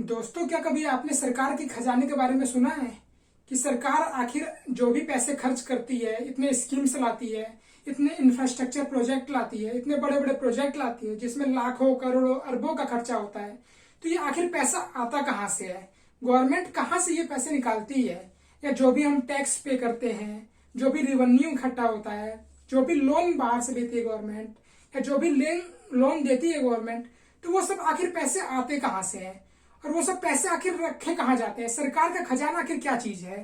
दोस्तों, क्या कभी आपने सरकार के खजाने के बारे में सुना है कि सरकार आखिर जो भी पैसे खर्च करती है, इतने स्कीम्स लाती है, इतने इंफ्रास्ट्रक्चर प्रोजेक्ट लाती है, इतने बड़े बड़े प्रोजेक्ट लाती है जिसमें लाखों करोड़ों अरबों का खर्चा होता है, तो ये आखिर पैसा आता कहाँ से है? गवर्नमेंट कहाँ से ये पैसे निकालती है? या जो भी हम टैक्स पे करते हैं, जो भी रिवेन्यू इकट्ठा होता है, जो भी लोन बाहर से लेती है गवर्नमेंट, या जो भी लोन देती है गवर्नमेंट, तो वो सब आखिर पैसे आते कहाँ से हैं? और वो सब पैसे आखिर रखे कहाँ जाते हैं? सरकार का खजाना आखिर क्या चीज है?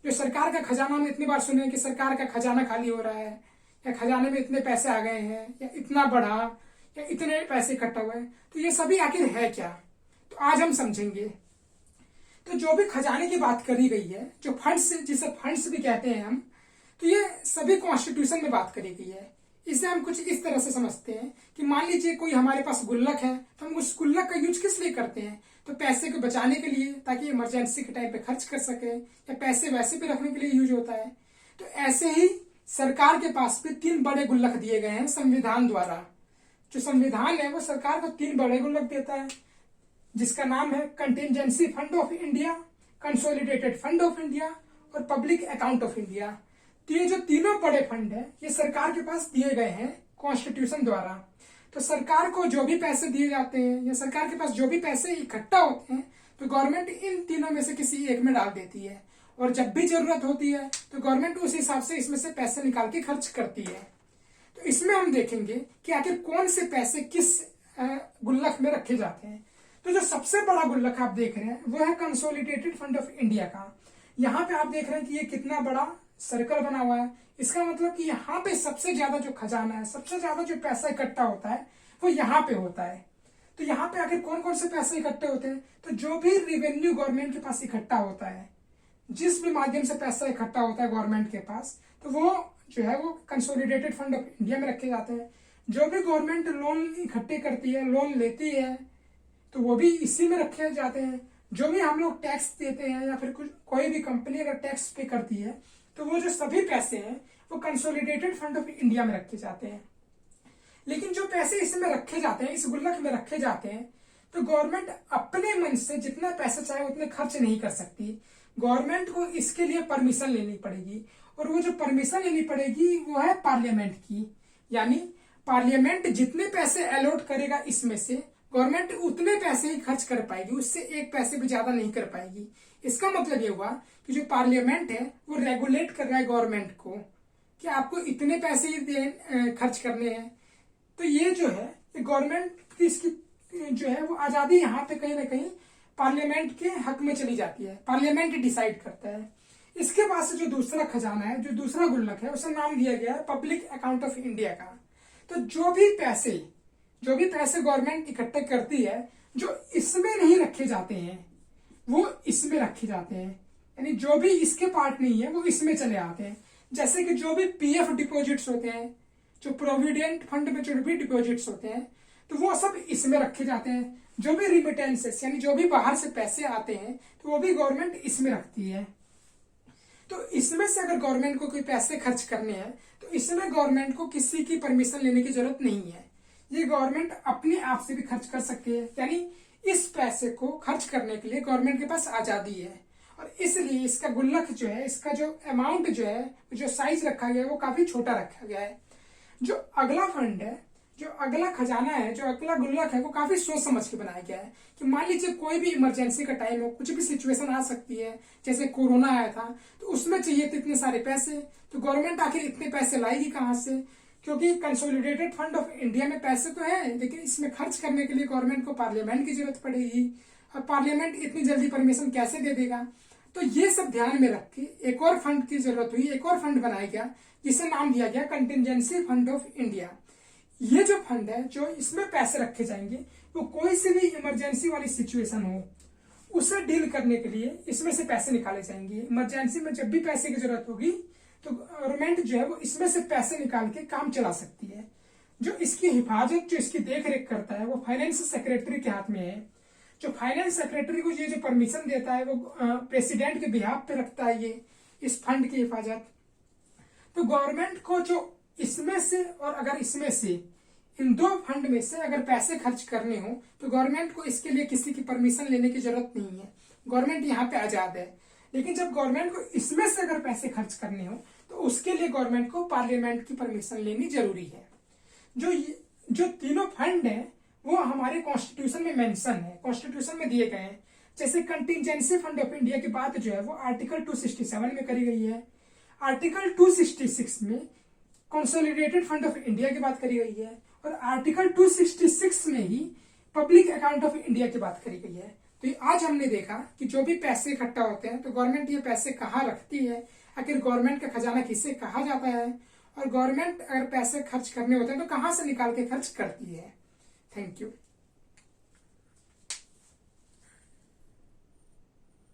जो सरकार का खजाना, हम इतनी बार सुने कि सरकार का खजाना खाली हो रहा है, या खजाने में इतने पैसे आ गए हैं, या इतना बढ़ा, या इतने पैसे इकट्ठा हुए हैं, तो ये सभी आखिर है क्या? तो आज हम समझेंगे। तो जो भी खजाने की बात करी गई है, जो फंड्स, जिसे फंड्स भी कहते हैं हम, तो ये सभी कॉन्स्टिट्यूशन में बात करी गई है। इसे हम कुछ इस तरह से समझते हैं कि मान लीजिए कोई हमारे पास गुल्लक है, तो हम उस गुल्लक का यूज किस लिए करते हैं? तो पैसे को बचाने के लिए, ताकि इमरजेंसी के टाइम पे खर्च कर सके, या पैसे वैसे भी रखने के लिए यूज होता है। तो ऐसे ही सरकार के पास भी 3 बड़े गुल्लक दिए गए हैं संविधान द्वारा। जो संविधान है वो सरकार को 3 बड़े गुल्लक देता है, जिसका नाम है contingency fund of India, consolidated fund of India और पब्लिक अकाउंट ऑफ इंडिया। तो ये जो तीनों बड़े फंड है, ये सरकार के पास दिए गए हैं कॉन्स्टिट्यूशन द्वारा। तो सरकार को जो भी पैसे दिए जाते हैं, या सरकार के पास जो भी पैसे इकट्ठा होते हैं, तो गवर्नमेंट इन तीनों में से किसी एक में डाल देती है। और जब भी जरूरत होती है तो गवर्नमेंट उस हिसाब से इसमें से पैसे निकाल के खर्च करती है। तो इसमें हम देखेंगे कि आखिर कौन से पैसे किस गुल्लक में रखे जाते हैं। तो जो सबसे बड़ा गुल्लक आप देख रहे हैं वो है कंसोलिडेटेड फंड ऑफ इंडिया का। यहाँ पे आप देख रहे हैं कि ये कितना बड़ा सर्कल बना हुआ है। इसका मतलब कि यहाँ पे सबसे ज्यादा जो खजाना है, सबसे ज्यादा जो पैसा इकट्ठा होता है, वो यहाँ पे होता है। तो यहाँ पे आखिर कौन कौन से पैसे इकट्ठे होते हैं? तो जो भी रिवेन्यू गवर्नमेंट के पास इकट्ठा होता है, जिस भी माध्यम से पैसा इकट्ठा होता है गवर्नमेंट के पास, तो वो जो है वो कंसोलिडेटेड फंड ऑफ इंडिया में रखे जाते हैं। जो भी गवर्नमेंट लोन इकट्ठे करती है, लोन लेती है, तो वो भी इसी में रखे जाते हैं। जो भी हम लोग टैक्स देते हैं, या फिर कोई भी कंपनी अगर टैक्स पे करती है, तो वो जो सभी पैसे हैं वो कंसोलिडेटेड फंड ऑफ इंडिया में रखे जाते हैं। लेकिन जो पैसे इसमें रखे जाते हैं, इस गुल्लक में रखे जाते हैं, तो गवर्नमेंट अपने मन से जितना पैसा चाहे उतने खर्च नहीं कर सकती। गवर्नमेंट को इसके लिए परमिशन लेनी पड़ेगी, और वो जो परमिशन लेनी पड़ेगी वो है पार्लियामेंट की। यानी पार्लियामेंट जितने पैसे अलॉट करेगा, इसमें से गवर्नमेंट उतने पैसे ही खर्च कर पाएगी, उससे 1 पैसे भी ज्यादा नहीं कर पाएगी। इसका मतलब ये हुआ कि जो पार्लियामेंट है वो रेगुलेट कर रहा है गवर्नमेंट को कि आपको इतने पैसे ही खर्च करने हैं। तो ये जो है, गवर्नमेंट की इसकी जो है वो आजादी यहाँ पे कहीं ना कहीं पार्लियामेंट के हक में चली जाती है। पार्लियामेंट डिसाइड करता है। इसके बाद से जो दूसरा खजाना है, जो दूसरा गुल्लक है, उसे नाम दिया गया है पब्लिक अकाउंट ऑफ इंडिया का। तो जो भी पैसे गवर्नमेंट इकट्ठे करती है, जो इसमें नहीं रखे जाते हैं वो इसमें रखे जाते हैं। यानी जो भी इसके पार्ट नहीं है वो इसमें चले आते हैं। जैसे कि जो भी पीएफ डिपॉजिट्स होते हैं, जो प्रोविडेंट फंड में जो भी डिपॉजिट्स होते हैं, तो वो सब इसमें रखे जाते हैं। जो भी रिमिटेंसेस, यानी जो भी बाहर से पैसे आते हैं, तो वो भी गवर्नमेंट इसमें रखती है। तो इसमें से अगर गवर्नमेंट को कोई पैसे खर्च करने हैं, तो इसमें गवर्नमेंट को किसी की परमिशन लेने की जरूरत नहीं है। ये गवर्नमेंट अपने आप से भी खर्च कर सकती है। यानी इस पैसे को खर्च करने के लिए गवर्नमेंट के पास आजादी है। और इसलिए इसका गुल्लक जो है, इसका जो अमाउंट जो है, जो साइज रखा गया है, वो काफी छोटा रखा गया है। जो अगला फंड है, जो अगला खजाना है, जो अगला गुल्लक है, वो काफी सोच समझ के बनाया गया है कि मान लीजिए कोई भी इमरजेंसी का टाइम हो, कुछ भी सिचुएशन आ सकती है। जैसे कोरोना आया था, तो उसमें चाहिए थे इतने सारे पैसे, तो गवर्नमेंट आखिर इतने पैसे लाएगी कहां से? क्योंकि कंसोलिडेटेड फंड ऑफ इंडिया में पैसे तो है, लेकिन इसमें खर्च करने के लिए गवर्नमेंट को पार्लियामेंट की जरूरत पड़ेगी, और पार्लियामेंट इतनी जल्दी परमिशन कैसे दे देगा? तो ये सब ध्यान में रख के एक और फंड की जरूरत हुई, एक और फंड बनाया गया, जिसे नाम दिया गया कंटिजेंसी फंड ऑफ इंडिया। ये जो फंड है, जो इसमें पैसे रखे जाएंगे, वो कोई सी भी इमरजेंसी वाली सिचुएशन हो, उसे डील करने के लिए इसमें से पैसे निकाले जाएंगे। इमरजेंसी में जब भी पैसे की जरूरत होगी, तो गवर्नमेंट जो है वो इसमें से पैसे निकाल के काम चला सकती है। जो इसकी हिफाजत, जो इसकी देख रेख करता है, वो फाइनेंस सेक्रेटरी के हाथ में है। जो फाइनेंस सेक्रेटरी को ये जो परमिशन देता है, वो प्रेसिडेंट के बिहाफ पे रखता है ये इस फंड की हिफाजत। तो गवर्नमेंट को जो इसमें से, और अगर इसमें से इन दो फंड में से अगर पैसे खर्च करने हो तो गवर्नमेंट को इसके लिए किसी की परमिशन लेने की जरूरत नहीं है, गवर्नमेंट यहाँ पे आजाद है। लेकिन जब गवर्नमेंट को इसमें से अगर पैसे खर्च करने हो तो उसके लिए गवर्नमेंट को पार्लियामेंट की परमिशन लेनी जरूरी है। जो तीनों फंड है वो हमारे कॉन्स्टिट्यूशन में मेंशन है, कॉन्स्टिट्यूशन में दिए गए हैं। जैसे कंटिजेंसी फंड ऑफ इंडिया की बात जो है वो आर्टिकल 267 में करी गई है। आर्टिकल 266 में कंसोलिडेटेड फंड ऑफ इंडिया की बात करी गई है और आर्टिकल 266 में ही पब्लिक अकाउंट ऑफ इंडिया की बात करी गई है। तो आज हमने देखा कि जो भी पैसे इकट्ठा होते हैं तो गवर्नमेंट ये पैसे कहाँ रखती है, आखिर गवर्नमेंट का खजाना किसे कहा जाता है, और गवर्नमेंट अगर पैसे खर्च करने होते हैं तो कहाँ से निकाल के खर्च करती है। Thank you.